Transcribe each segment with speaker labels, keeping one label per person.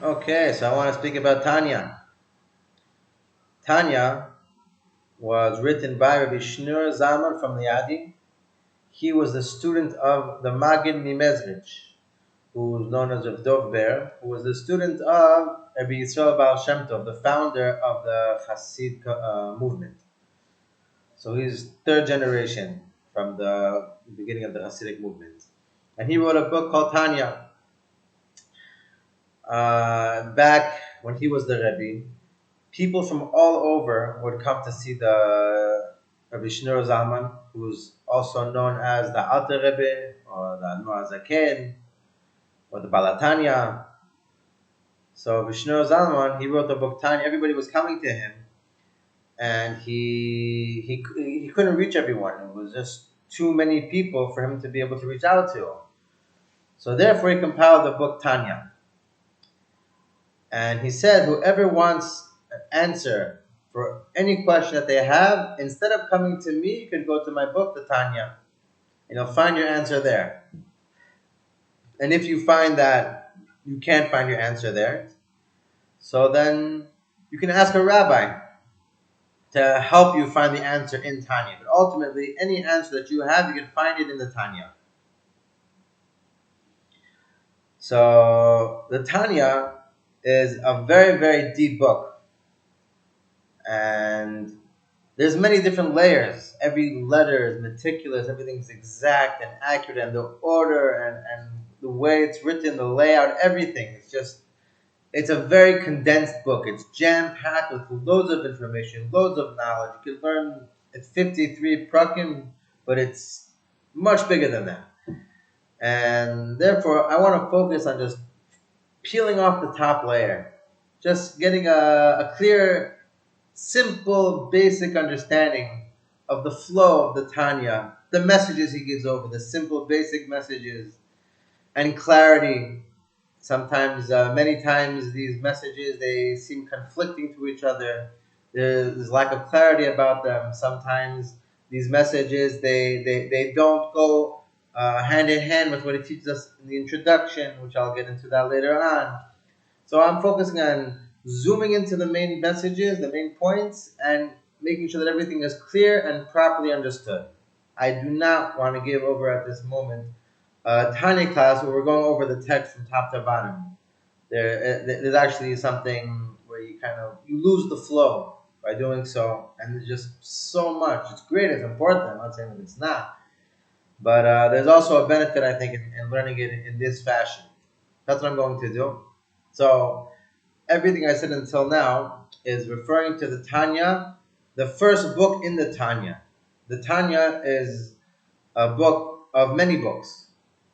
Speaker 1: Okay, so I want to speak about Tanya. Tanya was written by Rabbi Shneur Zalman from Liadi. He was the student of the Maggid Mimezrich, who was known as Rav Dov Ber, who was the student of Rabbi Yisrael Baal Shem Tov, the founder of the Hasid movement. So he's third generation from the beginning of the Hasidic movement. And he wrote a book called Tanya. Back when he was the Rebbe, people from all over would come to see the Rabbi Shneur Zalman, who's also known as the Alter Rebbe or the Noah Zaken or the Balatanya. So Rabbi Shneur Zalman, he wrote the book Tanya. Everybody was coming to him, and he couldn't reach everyone. It was just too many people for him to be able to reach out to. So therefore, he compiled the book Tanya. And he said, whoever wants an answer for any question that they have, instead of coming to me, you could go to my book, the Tanya, and you'll find your answer there. And if you find that you can't find your answer there, so then you can ask a rabbi to help you find the answer in Tanya. But ultimately, any answer that you have, you can find it in the Tanya. So the Tanya is a very, very deep book. And there's many different layers. Every letter is meticulous. Everything's exact and accurate, and the order and the way it's written, the layout, everything. It's a very condensed book. It's jam-packed with loads of information, loads of knowledge. You can learn, it's 53 prakim, but it's much bigger than that. And therefore, I want to focus on just peeling off the top layer. Just getting a clear, simple, basic understanding of the flow of the Tanya, the messages he gives over, the simple, basic messages, and clarity. Sometimes, many times, these messages, they seem conflicting to each other. There's lack of clarity about them. Sometimes these messages, they don't go hand in hand with what it teaches us in the introduction, which I'll get into that later on. So I'm focusing on zooming into the main messages, the main points, and making sure that everything is clear and properly understood. I do not want to give over at this moment a Tanya class where we're going over the text from top to bottom. There's actually something where you lose the flow by doing so, and there's just so much. It's great, it's important. I'm not saying that it's not, but there's also a benefit, I think, in learning it in this fashion. That's what I'm going to do. So everything I said until now is referring to the Tanya, the first book in the Tanya. The Tanya is a book of many books.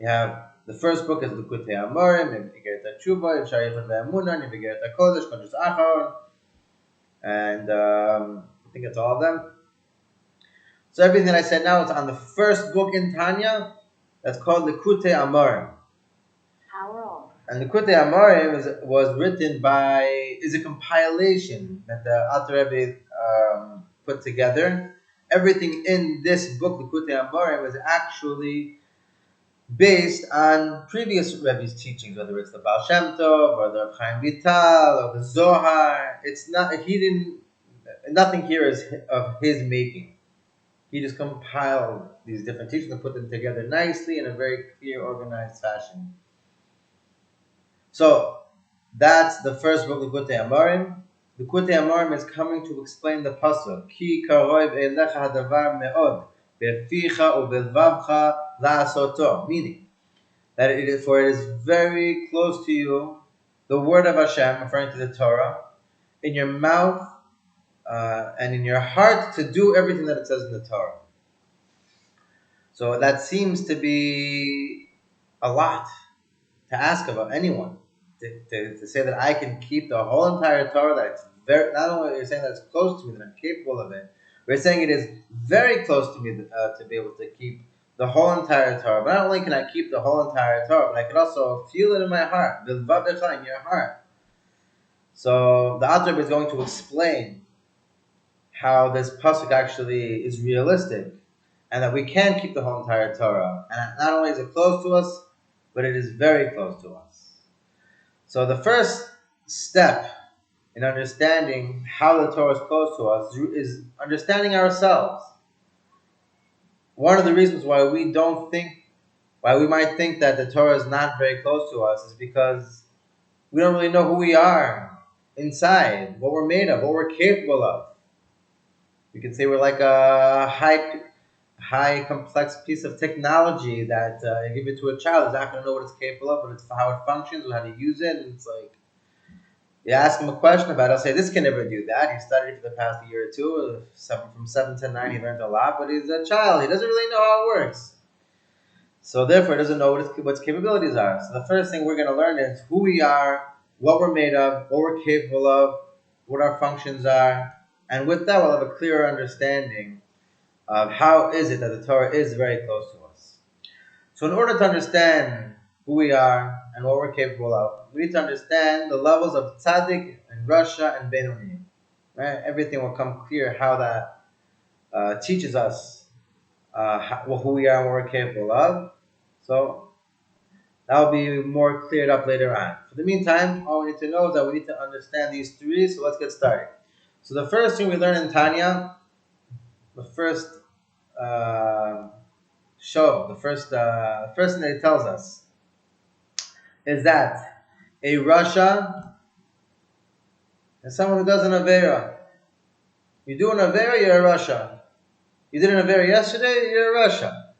Speaker 1: You have the first book is Likutei Amorim, Igeret Tshuva, Yeshar Yichud Ve'emunah, Igeret Kodesh, Kodesh Acharon, and I think it's all of them. So everything that I said now is on the first book in Tanya. That's called Likutei Amorim. And the Likutei Amorim was written is a compilation that the Alter Rebbe put together. Everything in this book, Likutei Amorim, was actually based on previous Rebbe's teachings, whether it's the Baal Shem Tov or the Chaim Vital or the Zohar. Nothing here is of his making. He just compiled these different teachings and put them together nicely in a very clear, organized fashion. So that's the first book, Likutei Amorim. Likutei Amorim is coming to explain the pasuk, Ki karov elecha hadavar me'od, beficha ubelvavcha la'asoto, meaning that it is very close to you, the word of Hashem, referring to the Torah, in your mouth and in your heart to do everything that it says in the Torah. So that seems to be a lot to ask about anyone. To say that I can keep the whole entire Torah, that it's not only you're saying that it's close to me, that I'm capable of it, we're saying it is very close to me to be able to keep the whole entire Torah. But not only can I keep the whole entire Torah, but I can also feel it in my heart, in your heart. So the Alter Rebbe is going to explain how this pasuk actually is realistic, and that we can keep the whole entire Torah. And not only is it close to us, but it is very close to us. So the first step in understanding how the Torah is close to us is understanding ourselves. One of the reasons why we might think that the Torah is not very close to us is because we don't really know who we are inside, what we're made of, what we're capable of. We can say we're like a high complex piece of technology that you give it to a child, is not going to know what it's capable of, but it's how it functions, or how to use it. And it's like, you ask him a question about it, I'll say, this can never do that. He studied for the past year or two. From 7 to 9, he learned a lot, but he's a child. He doesn't really know how it works. So therefore, he doesn't know what its capabilities are. So the first thing we're going to learn is who we are, what we're made of, what we're capable of, what our functions are. And with that, we'll have a clearer understanding of how is it that the Torah is very close to us. So in order to understand who we are and what we're capable of, we need to understand the levels of tzaddik and rasha and benoni. Right? Everything will come clear how that teaches us who we are and what we're capable of. So that will be more cleared up later on. For the meantime, all we need to know is that we need to understand these three. So let's get started. So the first thing we learn in Tanya, the first first thing that it tells us is that a rasha is someone who does an avera. You do an avera, you're a rasha. You did an avera yesterday, you're a rasha.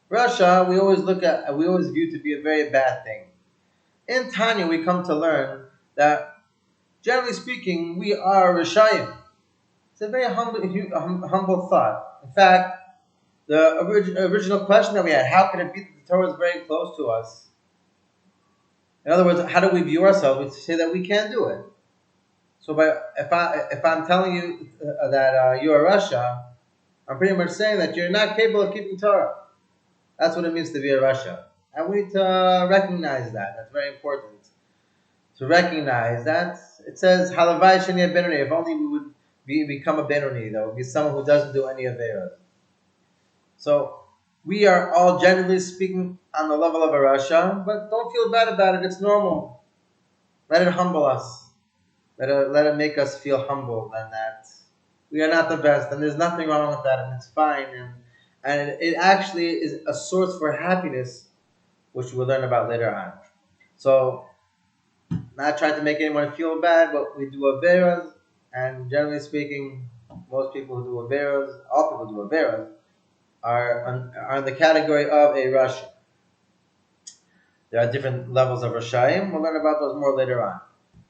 Speaker 1: Rasha, we always view to be a very bad thing. In Tanya, we come to learn that, generally speaking, we are rashayim. It's a very humble thought. In fact, the original question that we had, how can it be that the Torah is very close to us? In other words, how do we view ourselves? We say that we can't do it. So if I'm telling you that you're a rasha, I'm pretty much saying that you're not capable of keeping Torah. That's what it means to be a rasha. And we need to recognize that. That's very important. To recognize that. It says, Halavai sheni benoni. If only we would become a benoni, that would be someone who doesn't do any averas. So, we are all generally speaking on the level of a rasha, but don't feel bad about it. It's normal. Let it humble us. Let it make us feel humble and that we are not the best, and there's nothing wrong with that, and it's fine. And it actually is a source for happiness, which we'll learn about later on. So, not trying to make anyone feel bad, but we do averas, and generally speaking, most people who do averas, all people who do averas, are in the category of a rasha. There are different levels of rashayim. We'll learn about those more later on.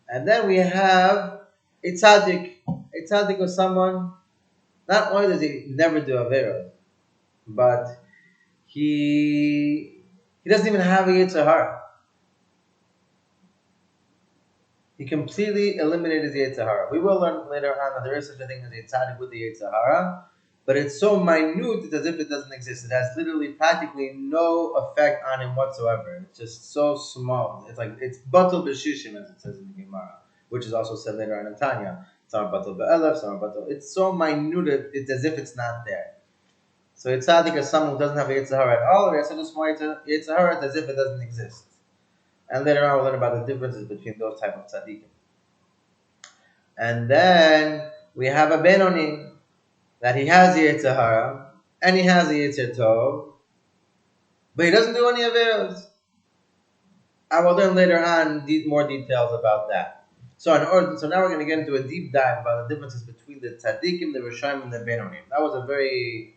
Speaker 1: And then we have a tzaddik. A tzaddik is someone, not only does he never do averas, but he doesn't even have a yetzer hara. He completely eliminated the yetzer hara. We will learn later on that there is such a thing as a tzaddik with the yetzer hara, but it's so minute, it's as if it doesn't exist. It has literally practically no effect on him whatsoever. It's just so small. It's batul b'shishim, as it says in the Gemara, which is also said later on in Tanya. Some are batul b'elef, some are batul. It's so minute, it's as if it's not there. So a tzaddik is someone who doesn't have a yetzer hara at all, or has such a small yetzer hara, it's as if it doesn't exist. And later on we'll learn about the differences between those type of tzaddikim. And then we have a benoni, that he has the yetzer hara, and he has the yetzer tov, but he doesn't do any averos. I will learn later on more details about that. So now we're going to get into a deep dive about the differences between the tzaddikim, the rishayim, and the benoni. That was a very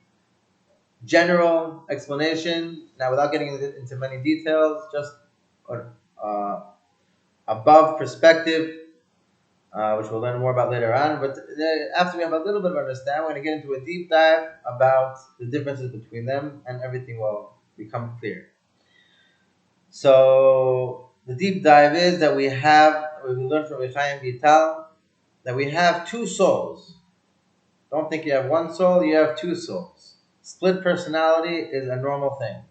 Speaker 1: general explanation. Now, without getting into many details, just above perspective, which we'll learn more about later on. But after we have a little bit of understanding, we're going to get into a deep dive about the differences between them, and everything will become clear. So the deep dive is that we learned from Chaim Vital that we have two souls. Don't think you have one soul, you have two souls. Split personality is a normal thing.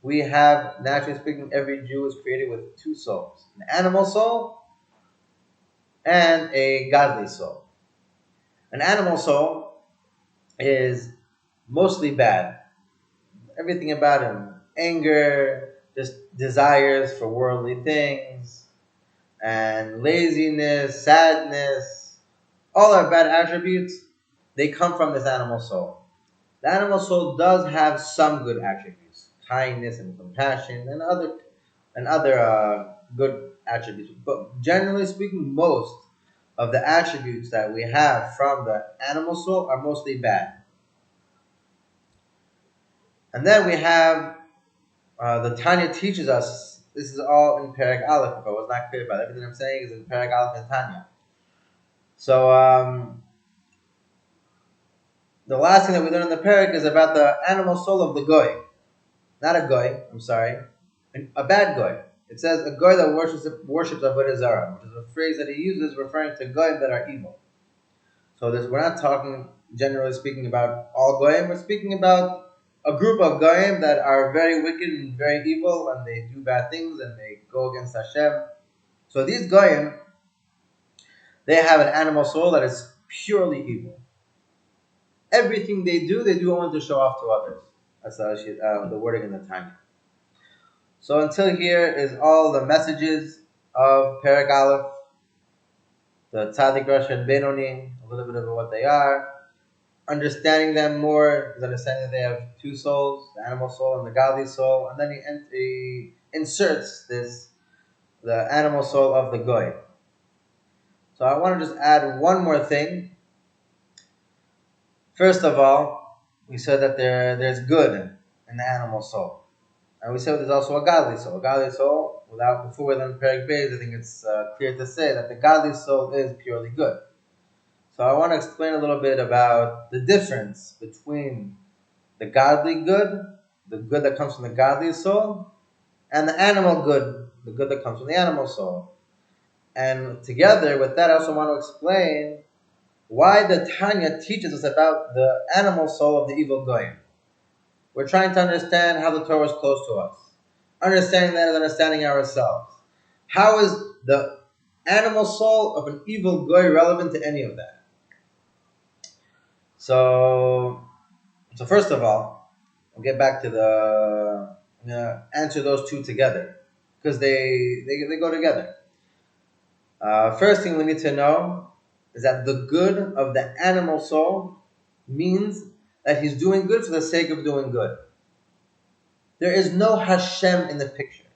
Speaker 1: We have, naturally speaking, every Jew is created with two souls. An animal soul and a godly soul. An animal soul is mostly bad. Everything about him, anger, just desires for worldly things, and laziness, sadness, all our bad attributes, they come from this animal soul. The animal soul does have some good attributes, kindness and compassion and other good attributes. But generally speaking, most of the attributes that we have from the animal soul are mostly bad. And then we have the Tanya teaches us. This is all in Perek Aleph. If I was not clear about it, everything I'm saying is in Perek Aleph and Tanya. So the last thing that we learn in the Perek is about the animal soul of the goy. Not a goy, I'm sorry, a bad goy. It says a goy that worships Avodah Zarah, which is a phrase that he uses referring to goyim that are evil. So we're not talking, generally speaking, about all goyim. We're speaking about a group of goyim that are very wicked and very evil, and they do bad things and they go against Hashem. So these goyim, they have an animal soul that is purely evil. Everything they do only to show off to others. That's the wording in the Tanya. So until here is all the messages of Perek Aleph, the Tzadik, Rosh, and Benoni, a little bit of what they are. Understanding them more is understanding that they have two souls, the animal soul and the godly soul, and then he inserts the animal soul of the goy. So I want to just add one more thing. First of all, we said that there's good in the animal soul. And we said there's also a godly soul. A godly soul, before we're done Perek Beis, I think it's clear to say that the godly soul is purely good. So I want to explain a little bit about the difference between the godly good, the good that comes from the godly soul, and the animal good, the good that comes from the animal soul. And together with that, I also want to explain why the Tanya teaches us about the animal soul of the evil goyim. We're trying to understand how the Torah is close to us. Understanding that is understanding ourselves. How is the animal soul of an evil goy relevant to any of that? So first of all, we'll get back to answer those two together because they go together. First thing we need to know is that the good of the animal soul means that he's doing good for the sake of doing good. There is no Hashem in the picture.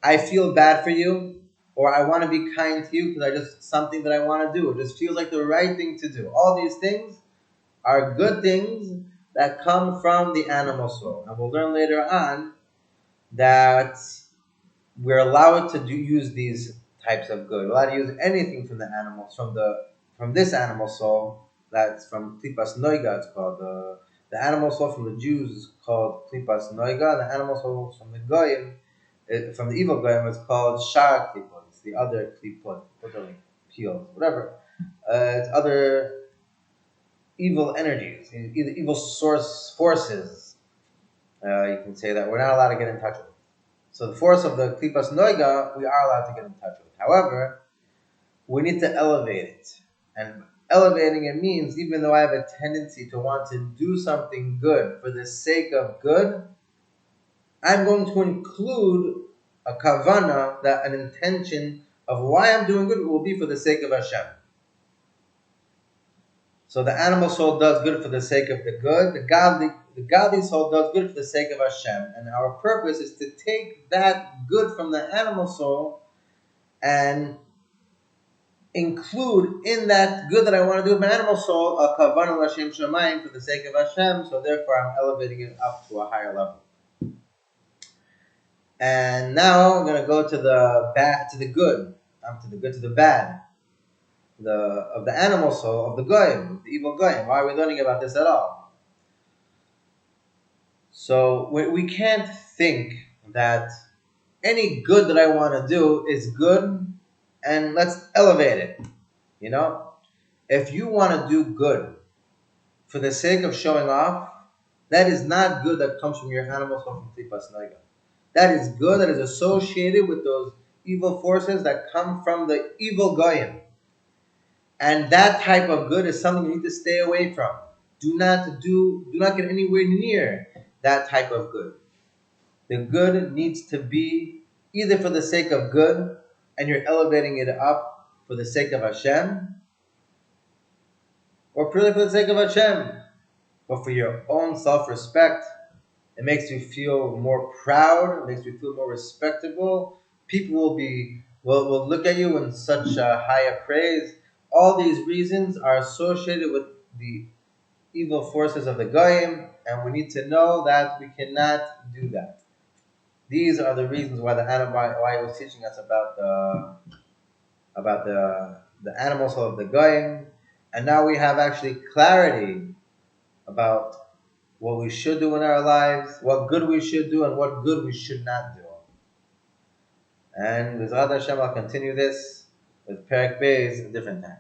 Speaker 1: I feel bad for you, or I want to be kind to you because something that I want to do. It just feels like the right thing to do. All these things are good things that come from the animal soul. And we'll learn later on that we're allowed to use these types of good. We're allowed to use anything from the animals, from this animal soul. That's from Klipas Noiga, it's called. The animal soul from the Jews is called Klipas Noiga. The animal soul from the Goyim, from the evil Goyim, is called Shar Klipot. It's the other Klipot, literally peels, whatever. It's other evil energies, either evil source forces. You can say that we're not allowed to get in touch with. So the force of the Klipas Noiga, we are allowed to get in touch with. However, we need to elevate it. And elevating it means, even though I have a tendency to want to do something good for the sake of good, I'm going to include a kavana, an intention of why I'm doing good will be for the sake of Hashem. So the animal soul does good for the sake of the good. The godly soul does good for the sake of Hashem. And our purpose is to take that good from the animal soul and include in that good that I want to do with my animal soul a kavanah l'shem shamayim for the sake of Hashem. So therefore, I'm elevating it up to a higher level. And now I'm going to go to the bad, to the good, to the good, to the bad. Of the animal soul, of the goyim, the evil goyim. Why are we learning about this at all? So we can't think that any good that I want to do is good and let's elevate it. You know? If you want to do good for the sake of showing off, that is not good that comes from your animal soul from Klipas Noiga. That is good that is associated with those evil forces that come from the evil goyim. And that type of good is something you need to stay away from. Do not get anywhere near that type of good. The good needs to be either for the sake of good and you're elevating it up for the sake of Hashem, or purely for the sake of Hashem, but for your own self-respect. It makes you feel more proud. It makes you feel more respectable. People will look at you in such higher praise. All these reasons are associated with the evil forces of the Goyim, and we need to know that we cannot do that. These are the reasons why why he was teaching us about the animal soul of the Goyim, and now we have actually clarity about what we should do in our lives, what good we should do, and what good we should not do. And B'ezrat Hashem, I'll continue this with Perek Beis a different time.